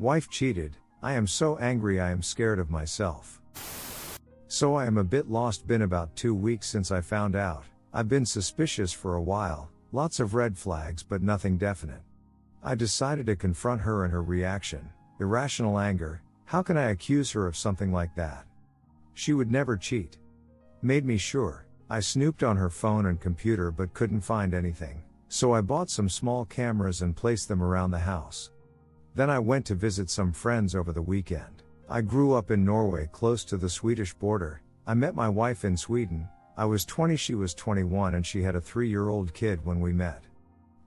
Wife cheated. I am so angry I am scared of myself. So I am a bit lost. Been about 2 weeks since I found out. I've been suspicious for a while, lots of red flags but nothing definite. I decided to confront her and her reaction. Irrational anger. How can I accuse her of something like that? She would never cheat. Made me sure. I snooped on her phone and computer but couldn't find anything, so I bought some small cameras and placed them around the house. Then I went to visit some friends over the weekend. I grew up in Norway close to the Swedish border. I met my wife in Sweden. I was 20, she was 21, and she had a 3-year-old kid when we met.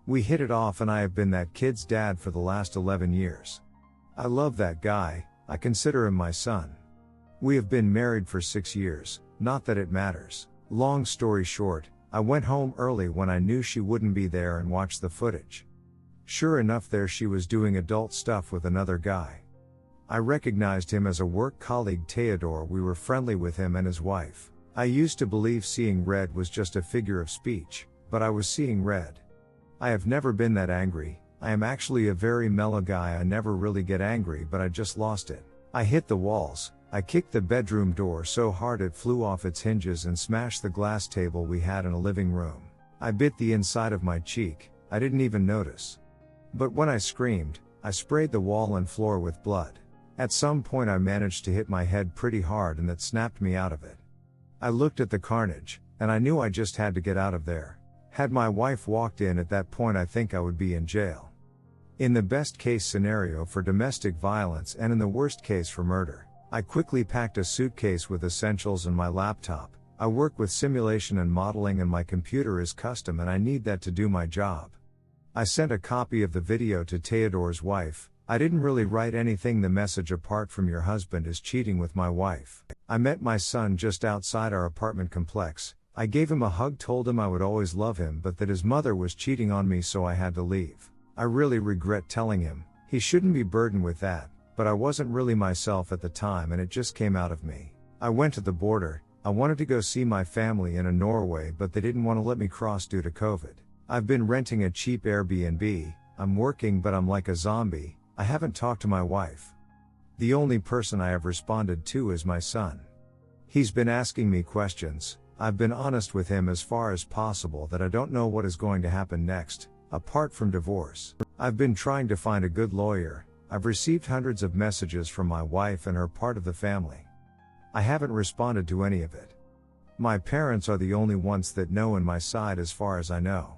We hit it off and I have been that kid's dad for the last 11 years. I love that guy, I consider him my son. We have been married for 6 years, not that it matters. Long story short, I went home early when I knew she wouldn't be there and watched the footage. Sure enough, there she was doing adult stuff with another guy. I recognized him as a work colleague, Theodore. We were friendly with him and his wife. I used to believe seeing red was just a figure of speech, but I was seeing red. I have never been that angry. I am actually a very mellow guy. I never really get angry, but I just lost it. I hit the walls. I kicked the bedroom door so hard it flew off its hinges and smashed the glass table we had in a living room. I bit the inside of my cheek. I didn't even notice. But when I screamed, I sprayed the wall and floor with blood. At some point I managed to hit my head pretty hard and that snapped me out of it. I looked at the carnage, and I knew I just had to get out of there. Had my wife walked in at that point, I think I would be in jail. In the best case scenario for domestic violence and in the worst case for murder. I quickly packed a suitcase with essentials and my laptop. I work with simulation and modeling and my computer is custom and I need that to do my job. I sent a copy of the video to Theodore's wife. I didn't really write anything. The message: apart from your husband is cheating with my wife. I met my son just outside our apartment complex. I gave him a hug, told him I would always love him but that his mother was cheating on me, so I had to leave. I really regret telling him. He shouldn't be burdened with that, but I wasn't really myself at the time and it just came out of me. I went to the border. I wanted to go see my family in Norway but they didn't want to let me cross due to COVID. I've been renting a cheap Airbnb. I'm working but I'm like a zombie. I haven't talked to my wife. The only person I have responded to is my son. He's been asking me questions. I've been honest with him as far as possible that I don't know what is going to happen next, apart from divorce. I've been trying to find a good lawyer. I've received hundreds of messages from my wife and her part of the family. I haven't responded to any of it. My parents are the only ones that know in my side as far as I know.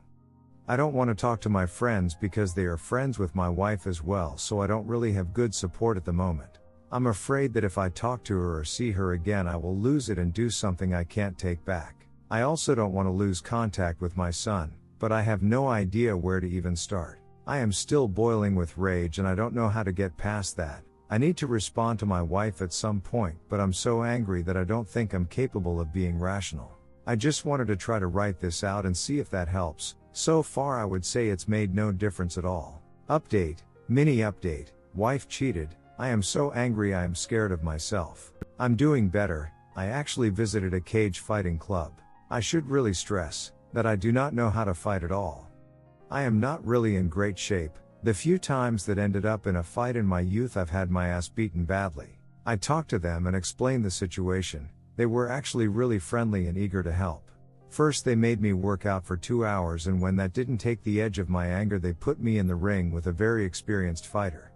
I don't want to talk to my friends because they are friends with my wife as well, so I don't really have good support at the moment. I'm afraid that if I talk to her or see her again I will lose it and do something I can't take back. I also don't want to lose contact with my son, but I have no idea where to even start. I am still boiling with rage and I don't know how to get past that. I need to respond to my wife at some point, but I'm so angry that I don't think I'm capable of being rational. I just wanted to try to write this out and see if that helps. So far I would say it's made no difference at all. Update, mini update, wife cheated. I am so angry I am scared of myself. I'm doing better. I actually visited a cage fighting club. I should really stress that I do not know how to fight at all. I am not really in great shape. The few times that ended up in a fight in my youth I've had my ass beaten badly. I talked to them and explained the situation. They were actually really friendly and eager to help. First they made me work out for 2 hours, and when that didn't take the edge of my anger they put me in the ring with a very experienced fighter.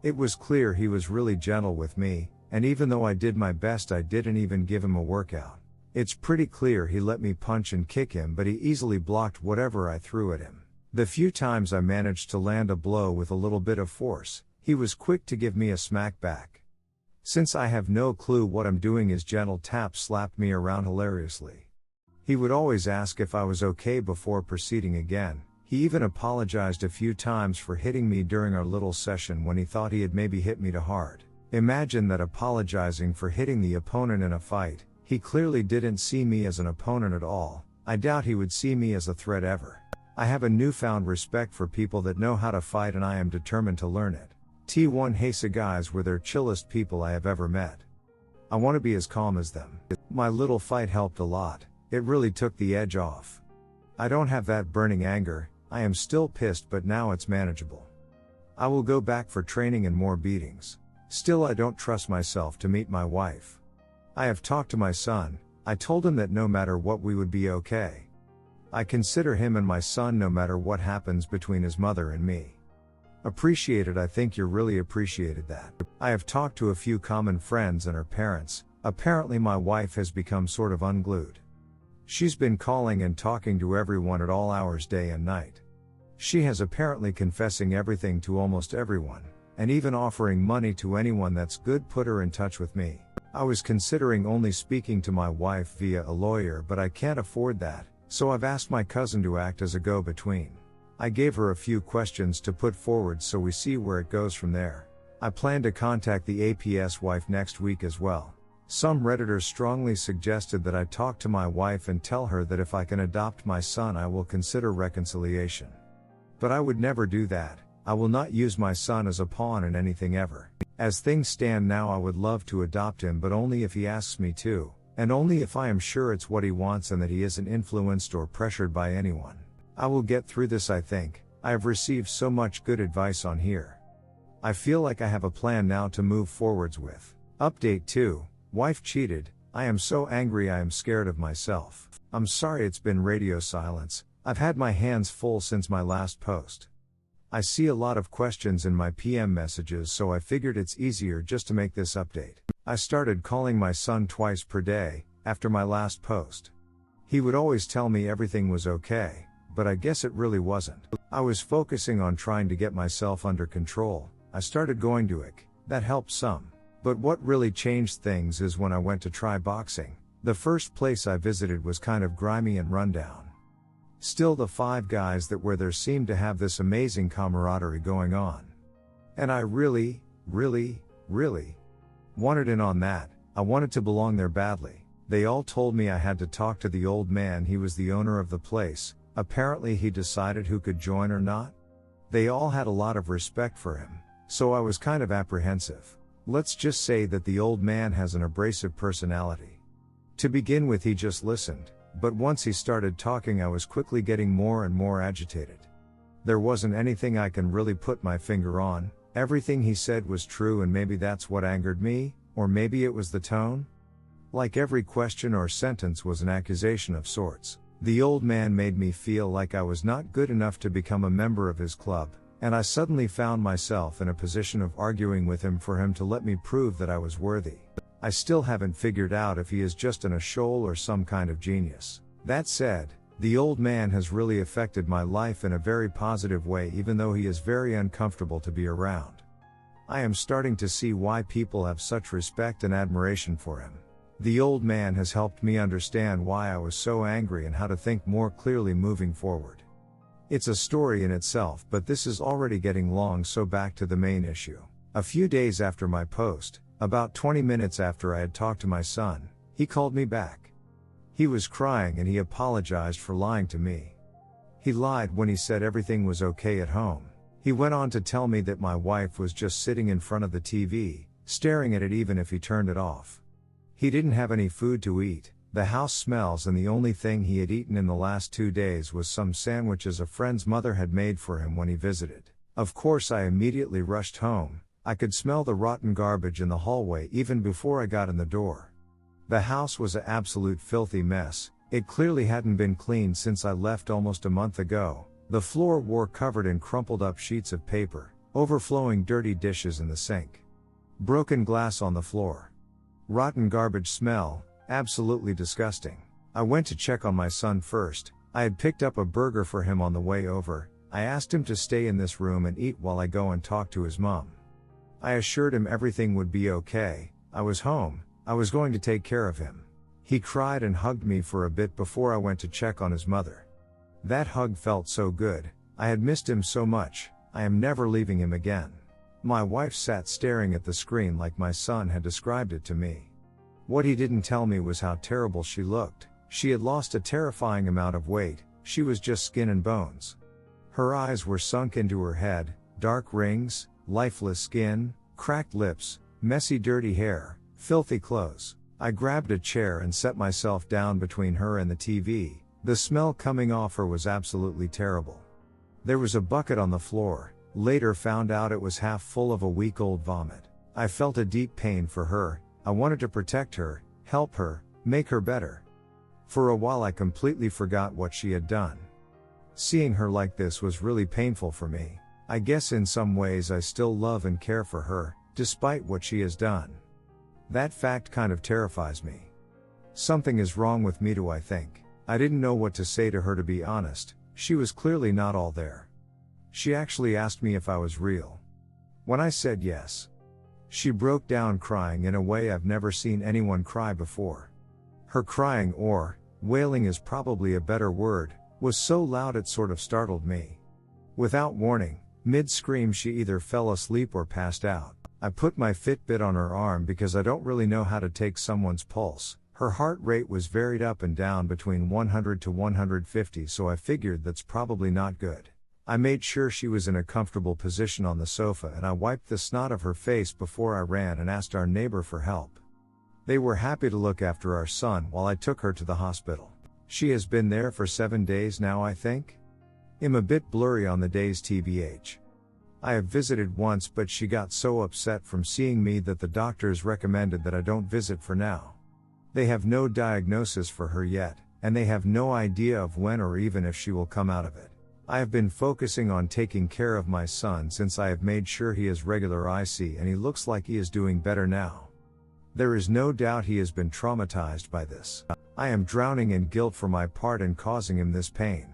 It was clear he was really gentle with me, and even though I did my best I didn't even give him a workout. It's pretty clear he let me punch and kick him, but he easily blocked whatever I threw at him. The few times I managed to land a blow with a little bit of force, he was quick to give me a smack back. Since I have no clue what I'm doing, his gentle tap slapped me around hilariously. He would always ask if I was okay before proceeding again. He even apologized a few times for hitting me during our little session when he thought he had maybe hit me too hard. Imagine that, apologizing for hitting the opponent in a fight. He clearly didn't see me as an opponent at all. I doubt he would see me as a threat ever. I have a newfound respect for people that know how to fight and I am determined to learn it. T1 Hesa guys were their chillest people I have ever met. I want to be as calm as them. My little fight helped a lot. It really took the edge off. I don't have that burning anger. I am still pissed, but now it's manageable. I will go back for training and more beatings. Still, I don't trust myself to meet my wife. I have talked to my son. I told him that no matter what we would be okay. I consider him and my son no matter what happens between his mother and me. Appreciated. I think you're really appreciated that. I have talked to a few common friends and her parents. Apparently my wife has become sort of unglued. She's been calling and talking to everyone at all hours day and night. She has apparently confessing everything to almost everyone, and even offering money to anyone that's good. Put her in touch with me. I was considering only speaking to my wife via a lawyer, but I can't afford that, so I've asked my cousin to act as a go-between. I gave her a few questions to put forward, so we see where it goes from there. I plan to contact the APS wife next week as well. Some Redditors strongly suggested that I talk to my wife and tell her that if I can adopt my son I will consider reconciliation. But I would never do that. I will not use my son as a pawn in anything ever. As things stand now, I would love to adopt him, but only if he asks me to, and only if I am sure it's what he wants and that he isn't influenced or pressured by anyone. I will get through this, I think. I have received so much good advice on here. I feel like I have a plan now to move forwards with. Update 2. Wife cheated. I am so angry I am scared of myself. I'm sorry it's been radio silence. I've had my hands full since my last post. I see a lot of questions in my PM messages, so I figured it's easier just to make this update. I started calling my son twice per day, after my last post. He would always tell me everything was okay, but I guess it really wasn't. I was focusing on trying to get myself under control. I started going to IC. That helped some. But what really changed things is when I went to try boxing. The first place I visited was kind of grimy and rundown. Still, the 5 guys that were there seemed to have this amazing camaraderie going on. And I really wanted in on that. I wanted to belong there badly. They all told me I had to talk to the old man. He was the owner of the place. Apparently he decided who could join or not. They all had a lot of respect for him, so I was kind of apprehensive. Let's just say that the old man has an abrasive personality. To begin with, he just listened, but once he started talking I was quickly getting more and more agitated. There wasn't anything I can really put my finger on. Everything he said was true, and maybe that's what angered me, or maybe it was the tone. Like every question or sentence was an accusation of sorts. The old man made me feel like I was not good enough to become a member of his club, and I suddenly found myself in a position of arguing with him for him to let me prove that I was worthy. I still haven't figured out if he is just in a shoal or some kind of genius. That said, the old man has really affected my life in a very positive way, even though he is very uncomfortable to be around. I am starting to see why people have such respect and admiration for him. The old man has helped me understand why I was so angry and how to think more clearly moving forward. It's a story in itself, but this is already getting long, so back to the main issue. A few days after my post, about 20 minutes after I had talked to my son, he called me back. He was crying and he apologized for lying to me. He lied when he said everything was okay at home. He went on to tell me that my wife was just sitting in front of the TV, staring at it even if he turned it off. He didn't have any food to eat. The house smells, and the only thing he had eaten in the last 2 days was some sandwiches a friend's mother had made for him when he visited. Of course, I immediately rushed home. I could smell the rotten garbage in the hallway even before I got in the door. The house was an absolute filthy mess. It clearly hadn't been cleaned since I left almost a month ago. The floor were covered in crumpled up sheets of paper, overflowing dirty dishes in the sink. Broken glass on the floor. Rotten garbage smell. Absolutely disgusting. I went to check on my son first. I had picked up a burger for him on the way over. I asked him to stay in this room and eat while I go and talk to his mom. I assured him everything would be okay. I was home. I was going to take care of him. He cried and hugged me for a bit before I went to check on his mother. That hug felt so good. I had missed him so much. I am never leaving him again. My wife sat staring at the screen like my son had described it to me. What he didn't tell me was how terrible she looked. She had lost a terrifying amount of weight. She was just skin and bones. Her eyes were sunk into her head, dark rings, lifeless skin, cracked lips, messy dirty hair, filthy clothes. I grabbed a chair and set myself down between her and the TV. The smell coming off her was absolutely terrible. There was a bucket on the floor. later found out it was half full of a week-old vomit. I felt a deep pain for her. I wanted to protect her, help her, make her better. For a while I completely forgot what she had done. Seeing her like this was really painful for me. I guess in some ways I still love and care for her, despite what she has done. That fact kind of terrifies me. Something is wrong with me, I think. I didn't know what to say to her, to be honest. She was clearly not all there. She actually asked me if I was real. When I said yes, she broke down crying in a way I've never seen anyone cry before. Her crying, or wailing is probably a better word, was so loud it sort of startled me. Without warning, mid-scream she either fell asleep or passed out. I put my Fitbit on her arm because I don't really know how to take someone's pulse. Her heart rate was varied up and down between 100 to 150, so I figured that's probably not good. I made sure she was in a comfortable position on the sofa, and I wiped the snot of her face before I ran and asked our neighbor for help. They were happy to look after our son while I took her to the hospital. She has been there for 7 days now, I think. I'm a bit blurry on the days, tbh. I have visited once, but she got so upset from seeing me that the doctors recommended that I don't visit for now. They have no diagnosis for her yet, and they have no idea of when or even if she will come out of it. I have been focusing on taking care of my son since I have made sure he has regular IC, and he looks like he is doing better now. There is no doubt he has been traumatized by this. I am drowning in guilt for my part in causing him this pain.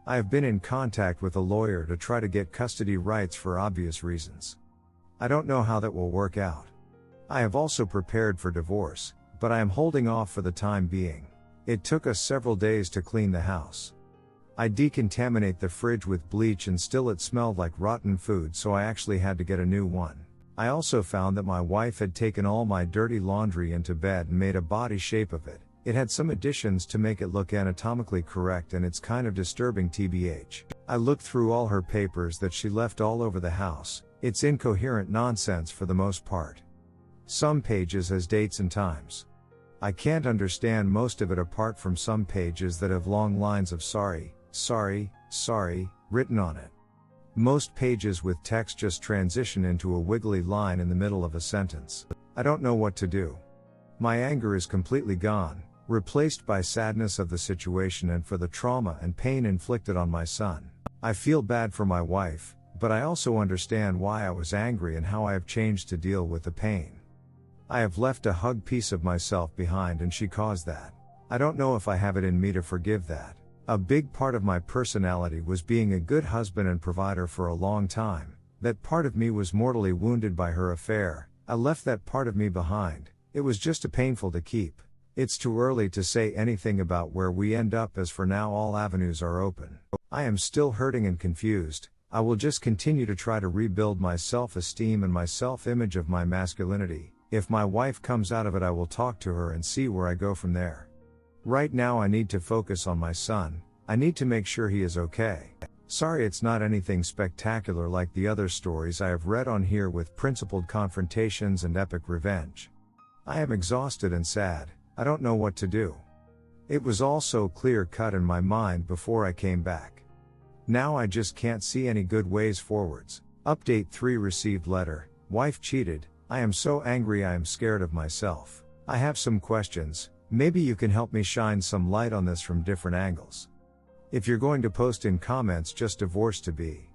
I have been in contact with a lawyer to try to get custody rights for obvious reasons. I don't know how that will work out. I have also prepared for divorce, but I am holding off for the time being. It took us several days to clean the house. I decontaminate the fridge with bleach and still it smelled like rotten food, so I actually had to get a new one. I also found that my wife had taken all my dirty laundry into bed and made a body shape of it. It had some additions to make it look anatomically correct, and it's kind of disturbing, tbh. I looked through all her papers that she left all over the house. It's incoherent nonsense for the most part. Some pages has dates and times. I can't understand most of it apart from some pages that have long lines of sorry, sorry, sorry, written on it. Most pages with text just transition into a wiggly line in the middle of a sentence. I don't know what to do. My anger is completely gone, replaced by sadness of the situation and for the trauma and pain inflicted on my son. I feel bad for my wife, but I also understand why I was angry and how I have changed to deal with the pain. I have left a hug piece of myself behind, and she caused that. I don't know if I have it in me to forgive that. A big part of my personality was being a good husband and provider for a long time. That part of me was mortally wounded by her affair. I left that part of me behind. It was just too painful to keep. It's too early to say anything about where we end up, as for now all avenues are open. I am still hurting and confused. I will just continue to try to rebuild my self-esteem and my self-image of my masculinity. If my wife comes out of it, I will talk to her and see where I go from there. Right now I need to focus on my son. I need to make sure he is okay. Sorry it's not anything spectacular like the other stories I have read on here with principled confrontations and epic revenge. I am exhausted and sad. I don't know what to do. It was all so clear-cut in my mind before I came back. Now I just can't see any good ways forwards. Update 3 received letter. Wife cheated. I am so angry I am scared of myself. I have some questions. Maybe you can help me shine some light on this from different angles. If you're going to post in comments just divorce to be,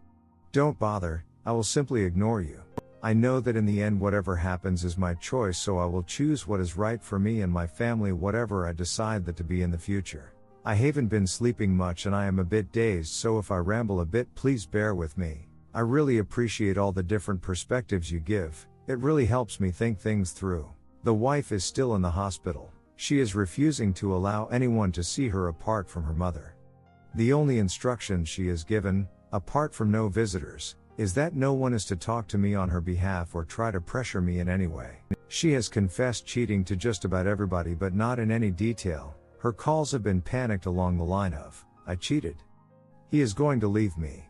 don't bother, I will simply ignore you. I know that in the end whatever happens is my choice, so I will choose what is right for me and my family, whatever I decide that to be in the future. I haven't been sleeping much and I am a bit dazed, so if I ramble a bit please bear with me. I really appreciate all the different perspectives you give. It really helps me think things through. The wife is still in the hospital. She is refusing to allow anyone to see her apart from her mother. The only instructions she is given, apart from no visitors, is that no one is to talk to me on her behalf or try to pressure me in any way. She has confessed cheating to just about everybody, but not in any detail. Her calls have been panicked along the line of, I cheated. He is going to leave me.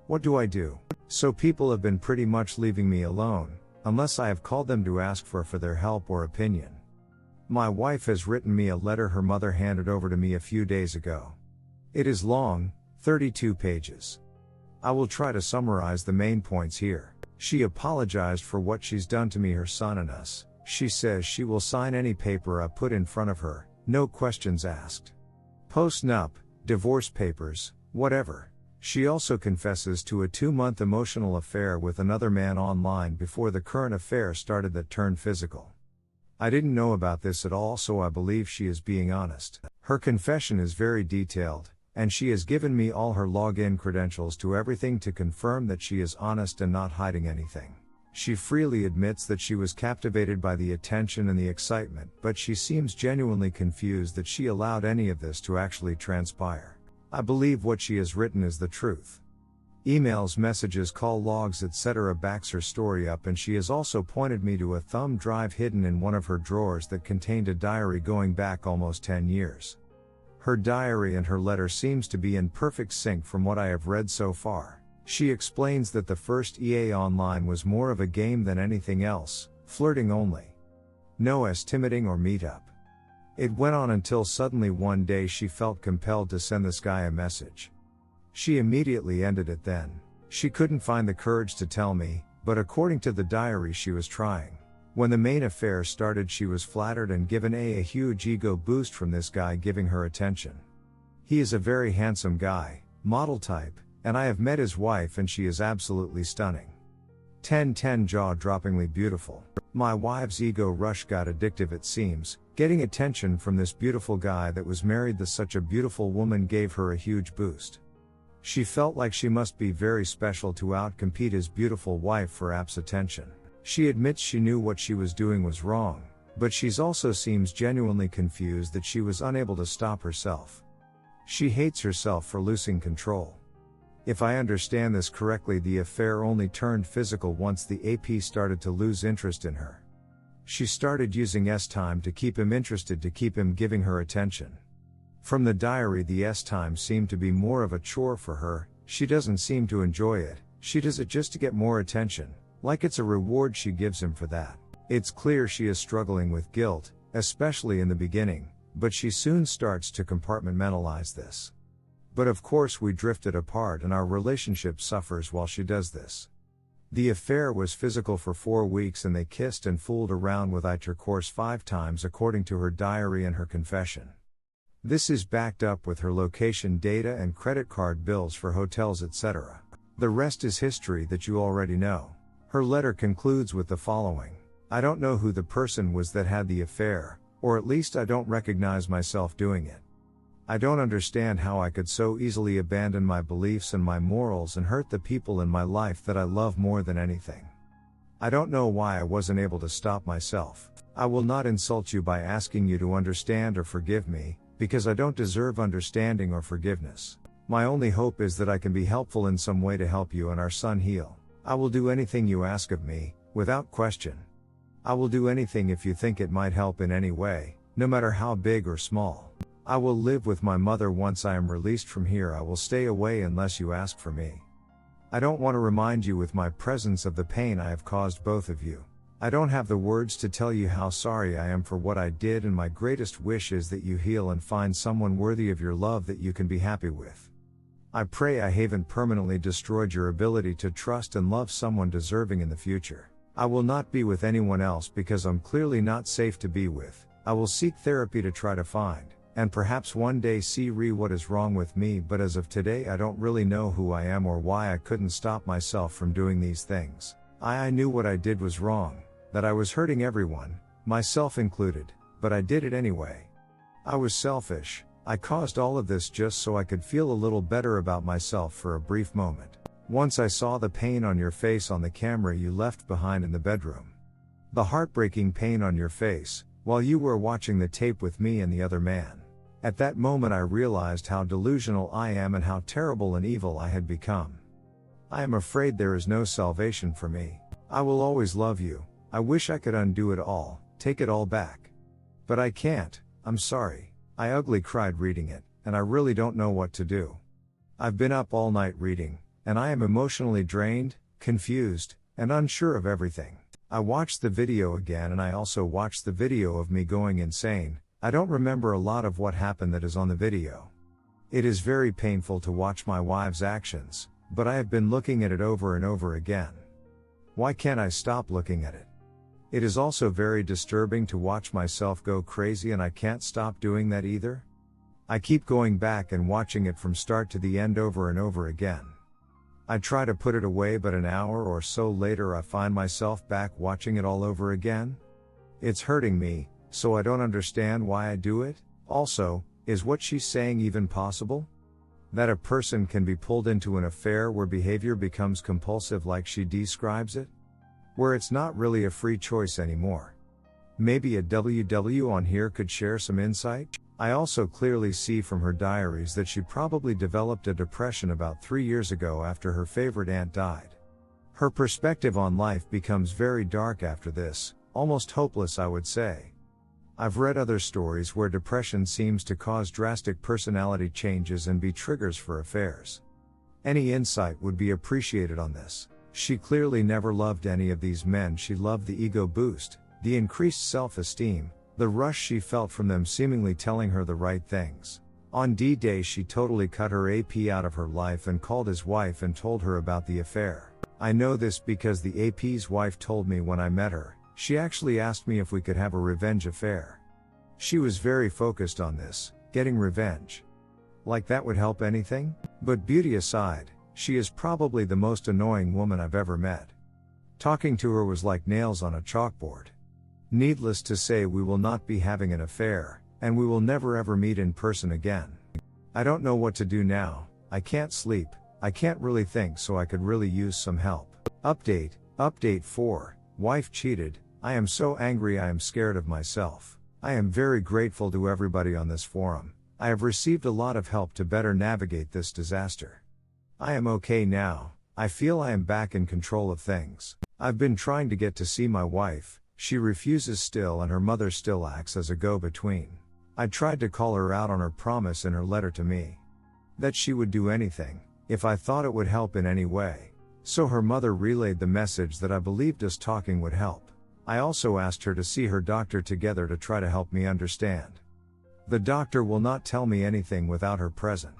What do I do? So people have been pretty much leaving me alone, unless I have called them to ask for their help or opinion. My wife has written me a letter her mother handed over to me a few days ago. It is long, 32 pages. I will try to summarize the main points here. She apologized for what she's done to me, her son and us. She says she will sign any paper I put in front of her, no questions asked. Post-nup, divorce papers, whatever. She also confesses to a 2-month emotional affair with another man online before the current affair started that turned physical. I didn't know about this at all, so I believe she is being honest. Her confession is very detailed, and she has given me all her login credentials to everything to confirm that she is honest and not hiding anything. She freely admits that she was captivated by the attention and the excitement, but she seems genuinely confused that she allowed any of this to actually transpire. I believe what she has written is the truth. Emails, messages, call logs, etc. backs her story up, and she has also pointed me to a thumb drive hidden in one of her drawers that contained a diary going back almost 10 years. Her diary and her letter seems to be in perfect sync from what I have read so far. She explains that the first EA online was more of a game than anything else, flirting only. No estimating or meetup. It went on until suddenly one day she felt compelled to send this guy a message. She immediately ended it then. She couldn't find the courage to tell me, but according to the diary she was trying. When the main affair started, she was flattered and given a huge ego boost from this guy giving her attention. He is a very handsome guy, model type, and I have met his wife and she is absolutely stunning. 10/10 jaw-droppingly beautiful. My wife's ego rush got addictive, it seems. Getting attention from this beautiful guy that was married to such a beautiful woman gave her a huge boost. She felt like she must be very special to outcompete his beautiful wife for App's attention. She admits she knew what she was doing was wrong, but she's also seems genuinely confused that she was unable to stop herself. She hates herself for losing control. If I understand this correctly, the affair only turned physical once the AP started to lose interest in her. She started using S-time to keep him interested, to keep him giving her attention. From the diary, the S-time seemed to be more of a chore for her. She doesn't seem to enjoy it. She does it just to get more attention, like it's a reward she gives him for that. It's clear she is struggling with guilt, especially in the beginning, but she soon starts to compartmentalize this. But of course we drifted apart and our relationship suffers while she does this. The affair was physical for 4 weeks and they kissed and fooled around with intercourse 5 times according to her diary and her confession. This is backed up with her location data and credit card bills for hotels, etc. The rest is history that you already know. Her letter concludes with the following. I don't know who the person was that had the affair, or at least I don't recognize myself doing it. I don't understand how I could so easily abandon my beliefs and my morals and hurt the people in my life that I love more than anything. I don't know why I wasn't able to stop myself. I will not insult you by asking you to understand or forgive me, because I don't deserve understanding or forgiveness. My only hope is that I can be helpful in some way to help you and our son heal. I will do anything you ask of me, without question. I will do anything if you think it might help in any way, no matter how big or small. I will live with my mother once I am released from here. I will stay away unless you ask for me. I don't want to remind you with my presence of the pain I have caused both of you. I don't have the words to tell you how sorry I am for what I did, and my greatest wish is that you heal and find someone worthy of your love that you can be happy with. I pray I haven't permanently destroyed your ability to trust and love someone deserving in the future. I will not be with anyone else because I'm clearly not safe to be with. I will seek therapy to try to find, and perhaps one day see what is wrong with me, but as of today I don't really know who I am or why I couldn't stop myself from doing these things. I knew what I did was wrong, that I was hurting everyone, myself included, but I did it anyway. I was selfish. I caused all of this just so I could feel a little better about myself for a brief moment. Once I saw the pain on your face on the camera you left behind in the bedroom. The heartbreaking pain on your face, while you were watching the tape with me and the other man. At that moment I realized how delusional I am and how terrible and evil I had become. I am afraid there is no salvation for me. I will always love you. I wish I could undo it all, take it all back. But I can't. I'm sorry. I ugly cried reading it, and I really don't know what to do. I've been up all night reading, and I am emotionally drained, confused, and unsure of everything. I watched the video again and I also watched the video of me going insane. I don't remember a lot of what happened that is on the video. It is very painful to watch my wife's actions, but I have been looking at it over and over again. Why can't I stop looking at it? It is also very disturbing to watch myself go crazy, and I can't stop doing that either. I keep going back and watching it from start to the end over and over again. I try to put it away, but an hour or so later I find myself back watching it all over again. It's hurting me, so I don't understand why I do it. Also, is what she's saying even possible? That a person can be pulled into an affair where behavior becomes compulsive like she describes it? Where it's not really a free choice anymore. Maybe a WW on here could share some insight? I also clearly see from her diaries that she probably developed a depression about 3 years ago after her favorite aunt died. Her perspective on life becomes very dark after this, almost hopeless, I would say. I've read other stories where depression seems to cause drastic personality changes and be triggers for affairs. Any insight would be appreciated on this. She clearly never loved any of these men. She loved the ego boost, the increased self-esteem, the rush she felt from them seemingly telling her the right things. On D-Day she totally cut her AP out of her life and called his wife and told her about the affair. I know this because the AP's wife told me when I met her. She actually asked me if we could have a revenge affair. She was very focused on this, getting revenge. Like that would help anything? But beauty aside, she is probably the most annoying woman I've ever met. Talking to her was like nails on a chalkboard. Needless to say, we will not be having an affair, and we will never ever meet in person again. I don't know what to do now. I can't sleep, I can't really think, so I could really use some help. Update 4, wife cheated. I am so angry, I am scared of myself. I am very grateful to everybody on this forum. I have received a lot of help to better navigate this disaster. I am okay now. I feel I am back in control of things. I've been trying to get to see my wife. She refuses still, and her mother still acts as a go-between. I tried to call her out on her promise in her letter to me. That she would do anything, if I thought it would help in any way. So her mother relayed the message that I believed us talking would help. I also asked her to see her doctor together to try to help me understand. The doctor will not tell me anything without her present.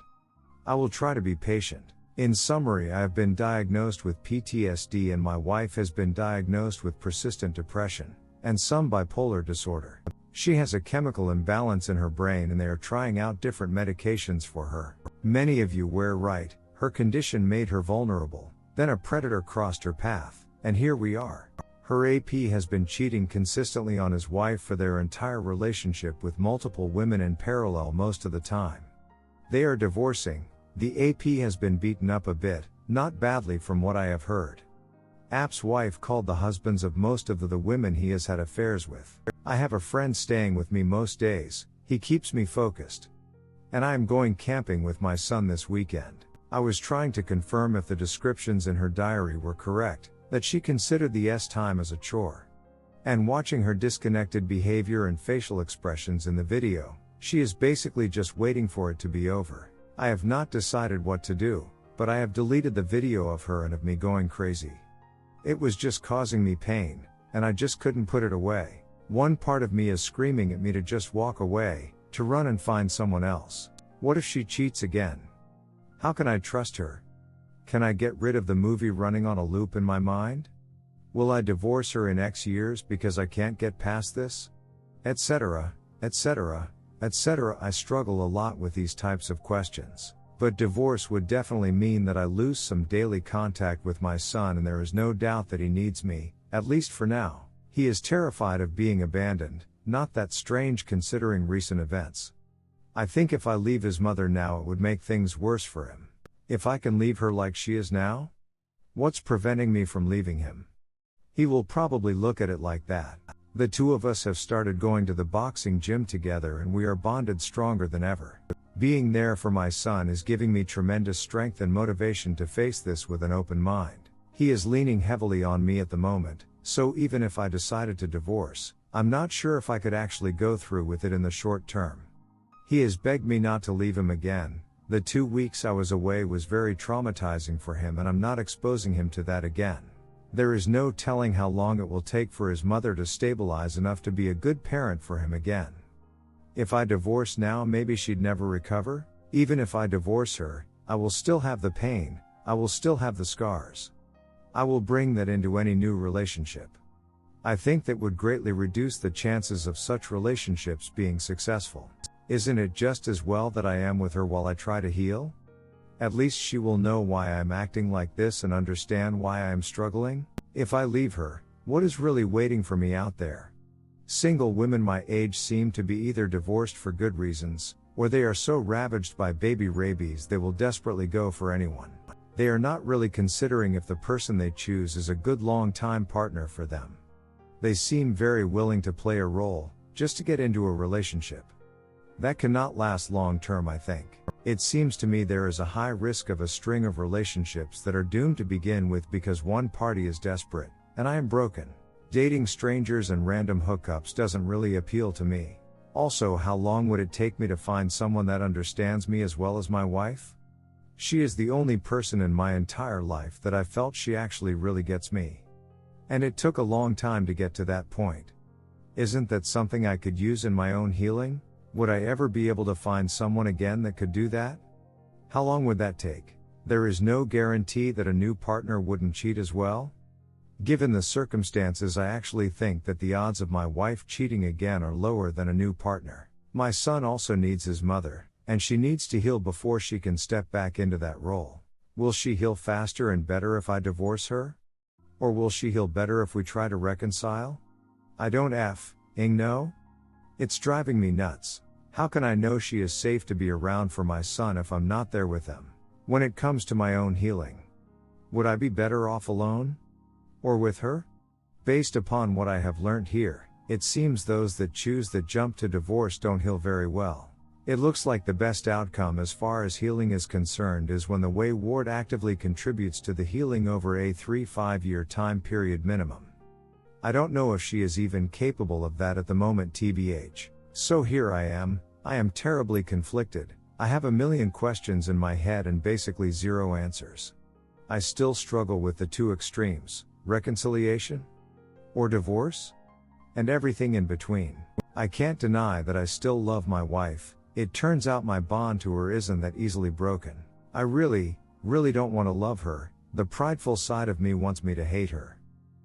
I will try to be patient. In summary, I have been diagnosed with PTSD and my wife has been diagnosed with persistent depression, and some bipolar disorder. She has a chemical imbalance in her brain and they are trying out different medications for her. Many of you were right, her condition made her vulnerable, then a predator crossed her path, and here we are. Her AP has been cheating consistently on his wife for their entire relationship with multiple women in parallel most of the time. They are divorcing. The AP has been beaten up a bit, not badly from what I have heard. AP's wife called the husbands of most of the women he has had affairs with. I have a friend staying with me most days, he keeps me focused. And I am going camping with my son this weekend. I was trying to confirm if the descriptions in her diary were correct, that she considered the time as a chore. And watching her disconnected behavior and facial expressions in the video, she is basically just waiting for it to be over. I have not decided what to do, but I have deleted the video of her and of me going crazy. It was just causing me pain, and I just couldn't put it away. One part of me is screaming at me to just walk away, to run and find someone else. What if she cheats again? How can I trust her? Can I get rid of the movie running on a loop in my mind? Will I divorce her in X years because I can't get past this? Etc., etc., etc. I struggle a lot with these types of questions. But divorce would definitely mean that I lose some daily contact with my son, and there is no doubt that he needs me, at least for now. He is terrified of being abandoned, not that strange considering recent events. I think if I leave his mother now it would make things worse for him. If I can leave her like she is now? What's preventing me from leaving him? He will probably look at it like that. The two of us have started going to the boxing gym together and we are bonded stronger than ever. Being there for my son is giving me tremendous strength and motivation to face this with an open mind. He is leaning heavily on me at the moment, so even if I decided to divorce, I'm not sure if I could actually go through with it in the short term. He has begged me not to leave him again. The 2 weeks I was away was very traumatizing for him and I'm not exposing him to that again. There is no telling how long it will take for his mother to stabilize enough to be a good parent for him again. If I divorce now, maybe she'd never recover? Even if I divorce her, I will still have the pain, I will still have the scars. I will bring that into any new relationship. I think that would greatly reduce the chances of such relationships being successful. Isn't it just as well that I am with her while I try to heal? At least she will know why I'm acting like this and understand why I am struggling. If I leave her, what is really waiting for me out there? Single women my age seem to be either divorced for good reasons, or they are so ravaged by baby rabies they will desperately go for anyone. They are not really considering if the person they choose is a good long-time partner for them. They seem very willing to play a role, just to get into a relationship. That cannot last long-term, I think. It seems to me there is a high risk of a string of relationships that are doomed to begin with because one party is desperate, and I am broken. Dating strangers and random hookups doesn't really appeal to me. Also, how long would it take me to find someone that understands me as well as my wife? She is the only person in my entire life that I felt she actually really gets me. And it took a long time to get to that point. Isn't that something I could use in my own healing? Would I ever be able to find someone again that could do that? How long would that take? There is no guarantee that a new partner wouldn't cheat as well. Given the circumstances, I actually think that the odds of my wife cheating again are lower than a new partner. My son also needs his mother, and she needs to heal before she can step back into that role. Will she heal faster and better if I divorce her? Or will she heal better if we try to reconcile? I don't know. It's driving me nuts. How can I know she is safe to be around for my son if I'm not there with them? When it comes to my own healing, would I be better off alone? Or with her? Based upon what I have learned here, it seems those that choose that jump to divorce don't heal very well. It looks like the best outcome as far as healing is concerned is when the wayward actively contributes to the healing over a 3-5 year time period minimum. I don't know if she is even capable of that at the moment, tbh. So here I am terribly conflicted. I have a million questions in my head and basically zero answers. I still struggle with the two extremes, reconciliation or divorce, and everything in between. I can't deny that I still love my wife. It turns out my bond to her isn't that easily broken. I really don't want to love her. The prideful side of me wants me to hate her.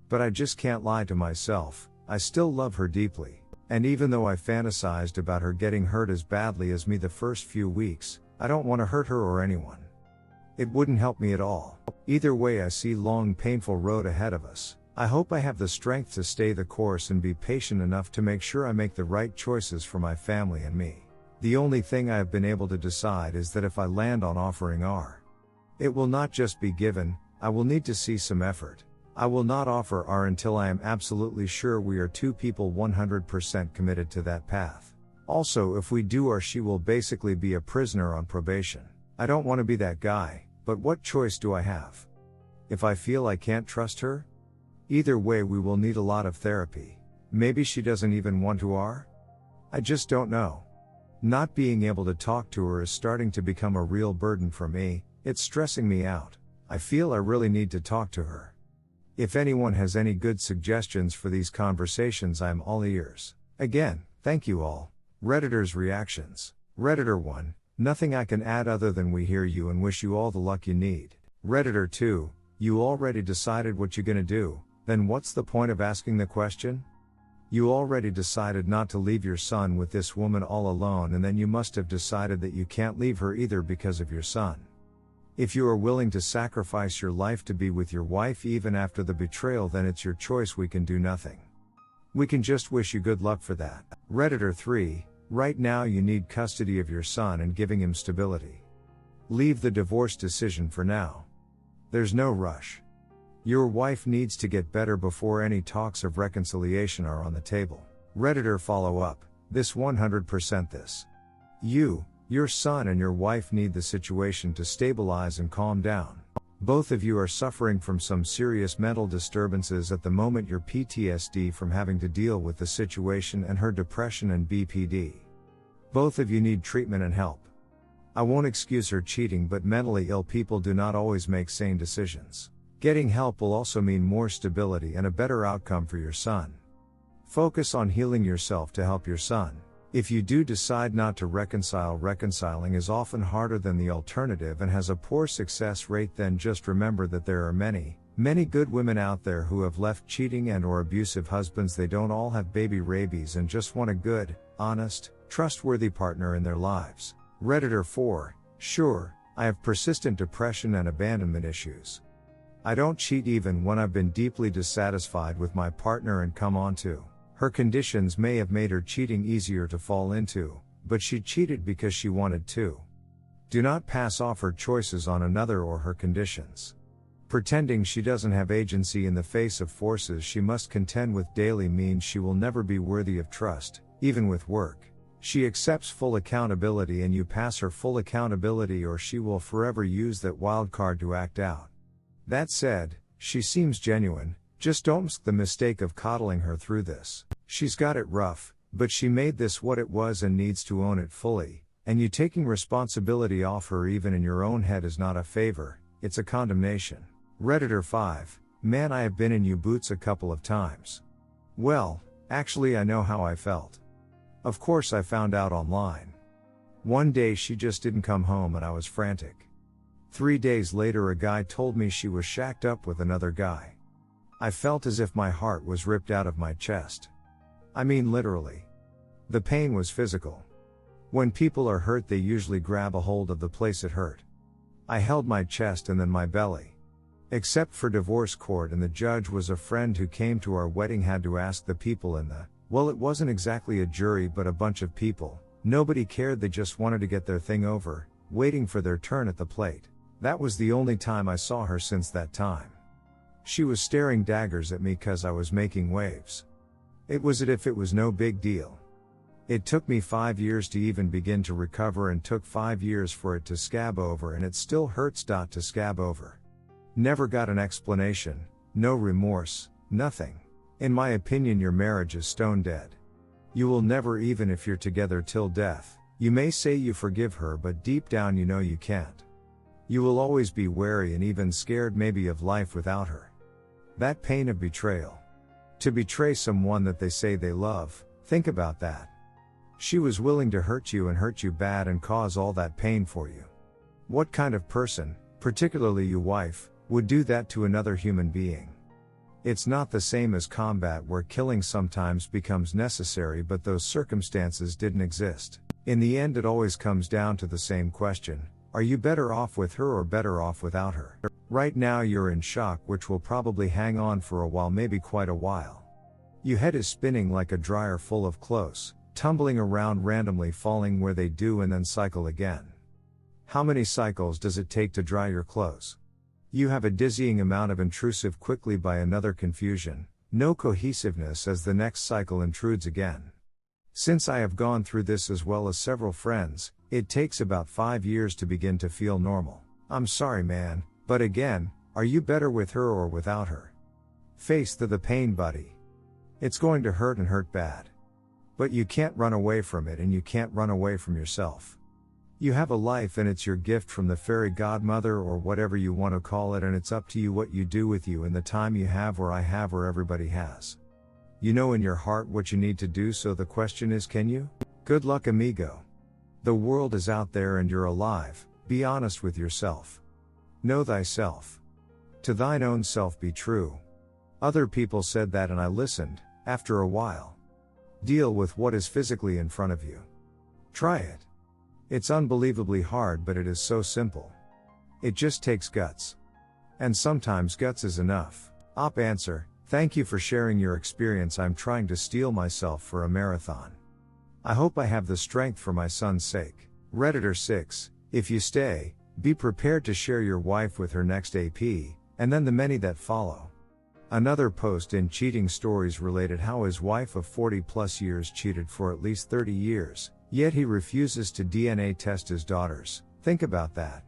But I just can't lie to myself. I still love her deeply. And even though I fantasized about her getting hurt as badly as me the first few weeks, I don't want to hurt her or anyone. It wouldn't help me at all. Either way, I see long, painful road ahead of us. I hope I have the strength to stay the course and be patient enough to make sure I make the right choices for my family and me. The only thing I have been able to decide is that if I land on offering R, it will not just be given, I will need to see some effort. I will not offer R until I am absolutely sure we are two people 100% committed to that path. Also, if we do R, she will basically be a prisoner on probation. I don't want to be that guy, but what choice do I have? If I feel I can't trust her? Either way, we will need a lot of therapy. Maybe she doesn't even want to R? I just don't know. Not being able to talk to her is starting to become a real burden for me. It's stressing me out. I feel I really need to talk to her. If anyone has any good suggestions for these conversations, I'm all ears. Again, thank you all. Redditors' reactions. Redditor 1, nothing I can add other than we hear you and wish you all the luck you need. Redditor 2, you already decided what you're gonna do, then what's the point of asking the question? You already decided not to leave your son with this woman all alone, and then you must have decided that you can't leave her either because of your son. If you are willing to sacrifice your life to be with your wife even after the betrayal, then it's your choice. We can do nothing. We can just wish you good luck for that. Redditor 3, right now you need custody of your son and giving him stability. Leave the divorce decision for now. There's no rush. Your wife needs to get better before any talks of reconciliation are on the table. Redditor follow up, this 100% this. Your son and your wife need the situation to stabilize and calm down. Both of you are suffering from some serious mental disturbances at the moment, your PTSD from having to deal with the situation and her depression and BPD. Both of you need treatment and help. I won't excuse her cheating, but mentally ill people do not always make sane decisions. Getting help will also mean more stability and a better outcome for your son. Focus on healing yourself to help your son. If you do decide not to reconcile, reconciling is often harder than the alternative and has a poor success rate. Then just remember that there are many, many good women out there who have left cheating and or abusive husbands. They don't all have baby rabies and just want a good, honest, trustworthy partner in their lives. Redditor 4, sure, I have persistent depression and abandonment issues. I don't cheat even when I've been deeply dissatisfied with my partner and come on to. Her conditions may have made her cheating easier to fall into, but she cheated because she wanted to. Do not pass off her choices on another or her conditions. Pretending she doesn't have agency in the face of forces she must contend with daily means she will never be worthy of trust, even with work. She accepts full accountability and you pass her full accountability, or she will forever use that wild card to act out. That said, she seems genuine. Just don't make the mistake of coddling her through this. She's got it rough, but she made this what it was and needs to own it fully, and you taking responsibility off her even in your own head is not a favor, it's a condemnation. Redditor 5, man, I have been in you boots a couple of times. Well, actually I know how I felt. Of course I found out online. One day she just didn't come home and I was frantic. 3 days later a guy told me she was shacked up with another guy. I felt as if my heart was ripped out of my chest. I mean literally. The pain was physical. When people are hurt they usually grab a hold of the place it hurt. I held my chest and then my belly. Except for divorce court and the judge was a friend who came to our wedding, had to ask the people in the, well, it wasn't exactly a jury but a bunch of people. Nobody cared, they just wanted to get their thing over, waiting for their turn at the plate. That was the only time I saw her since that time. She was staring daggers at me cause I was making waves. It was as if it was no big deal. It took me 5 years to even begin to recover and took 5 years for it to scab over, and it still hurts to scab over. Never got an explanation, no remorse, nothing. In my opinion your marriage is stone dead. You will never, even if you're together till death, you may say you forgive her but deep down you know you can't. You will always be wary and even scared maybe of life without her. That pain of betrayal. To betray someone that they say they love, think about that. She was willing to hurt you and hurt you bad and cause all that pain for you. What kind of person, particularly your wife, would do that to another human being? It's not the same as combat where killing sometimes becomes necessary, but those circumstances didn't exist. In the end it always comes down to the same question. Are you better off with her or better off without her? Right now you're in shock, which will probably hang on for a while, maybe quite a while. Your head is spinning like a dryer full of clothes, tumbling around randomly, falling where they do and then cycle again. How many cycles does it take to dry your clothes? You have a dizzying amount of intrusive quickly by another confusion, no cohesiveness as the next cycle intrudes again. Since I have gone through this as well as several friends, it takes about 5 years to begin to feel normal. I'm sorry man, but again, are you better with her or without her? Face the pain, buddy. It's going to hurt and hurt bad. But you can't run away from it and you can't run away from yourself. You have a life and it's your gift from the fairy godmother or whatever you want to call it, and it's up to you what you do with you and the time you have, or I have, or everybody has. You know in your heart what you need to do, so the question is, can you? Good luck, amigo. The world is out there and you're alive, be honest with yourself. Know thyself. To thine own self be true. Other people said that and I listened, after a while. Deal with what is physically in front of you. Try it. It's unbelievably hard, but it is so simple. It just takes guts. And sometimes guts is enough. Answer, thank you for sharing your experience. I'm trying to steel myself for a marathon. I hope I have the strength for my son's sake. Redditor 6, if you stay, be prepared to share your wife with her next AP, and then the many that follow. Another post in Cheating Stories related how his wife of 40 plus years cheated for at least 30 years, yet he refuses to DNA test his daughters. Think about that.